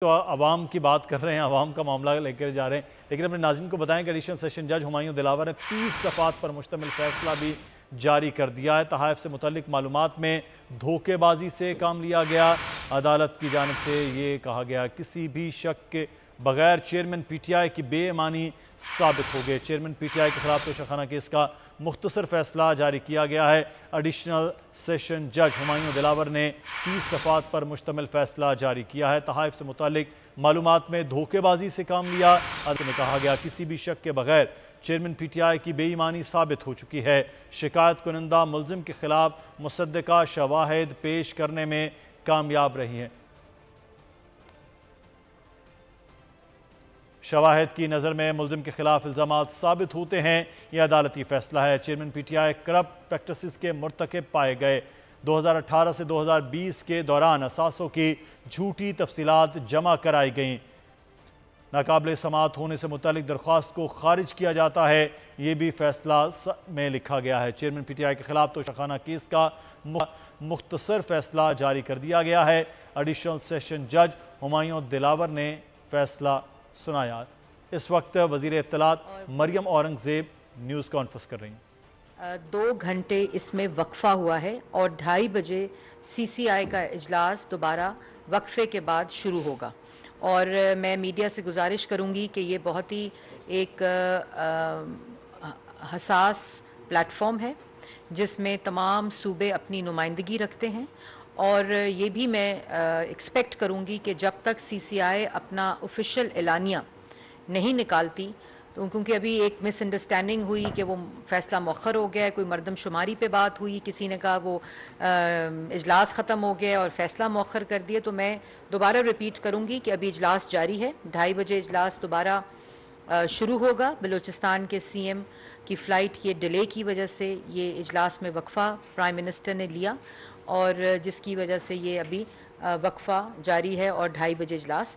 तो आवाम की बात कर रहे हैं, आवाम का मामला लेकर जा रहे हैं, लेकिन अपने नाज़रीन को बताएं कि एडिशनल सेशन जज हुमायूं दिलावर ने 30 सफ़ात पर मुश्तमिल फैसला भी जारी कर दिया है। तहाइफ से मुतल्लिक मालूमात में धोखेबाजी से काम लिया गया। अदालत की जानिब से ये कहा गया किसी भी शक के बगैर चेयरमैन PTI की बेईमानी साबित हो गए। चेयरमैन PTI के खिलाफ तोशाखाना केस का मुख्तसर फैसला जारी किया गया है। एडिशनल सेशन जज हुमायूं दिलावर ने 30 सफ़ात पर मुश्तमिल फैसला जारी किया है। तहाइफ से मुतालिक मालूमात में धोखेबाजी से काम लिया। अदालत में कहा गया किसी भी शक के बगैर चेयरमैन PTI की बेईमानी साबित हो चुकी है। शिकायत कुनिंदा मुल्जिम के खिलाफ मुसद्दका शवाहिद पेश करने में कामयाब रही हैं। शवाहिद की नज़र में मुल्जिम के खिलाफ इल्ज़ामात साबित होते हैं। यह अदालती फैसला है। चेयरमैन PTI करप्ट प्रैक्टिसेस के मुर्तकिब पाए गए। 2018 से 2020 के दौरान असासों की झूठी तफसीलात जमा कराई गईं। नाकाबिल समाअत होने से मुतालिक दरख्वास्त को खारिज किया जाता है। ये भी फैसला में लिखा गया है। चेयरमैन PTI के खिलाफ तोशाखाना केस का मुख्तसर फैसला जारी कर दिया गया है। एडिशनल सेशन जज हुमायूं दिलावर ने फैसला सुनाया। इस वक्त वज़ीर इत्तलात मरियम औरंगज़ेब न्यूज़ कॉन्फ्रेंस कर रही हैं। 2 घंटे इसमें वक्फा हुआ है और 2:30 बजे CCI का इजलास दोबारा वक्फे के बाद शुरू होगा। और मैं मीडिया से गुजारिश करूंगी कि ये बहुत ही एक हसास प्लेटफॉर्म है जिसमें तमाम सूबे अपनी नुमाइंदगी रखते हैं। और ये भी मैं एक्सपेक्ट करूंगी कि जब तक CCI अपना ऑफिशियल एलानिया नहीं निकालती, तो क्योंकि अभी एक मिसअंडरस्टैंडिंग हुई कि वो फ़ैसला मौखर हो गया है, कोई मरदमशुमारी पे बात हुई, किसी ने कहा वो इजलास ख़त्म हो गया और फ़ैसला मौखर कर दिया। तो मैं दोबारा रिपीट करूँगी कि अभी इजलास जारी है। 2:30 बजे इजलास दोबारा शुरू होगा। बलूचिस्तान के CM की फ़्लाइट के डिले की वजह से ये इजलास में वक्फ़ा प्राइम मिनिस्टर ने लिया और जिसकी वजह से ये अभी वक्फ़ा जारी है और 2:30 बजे इजलास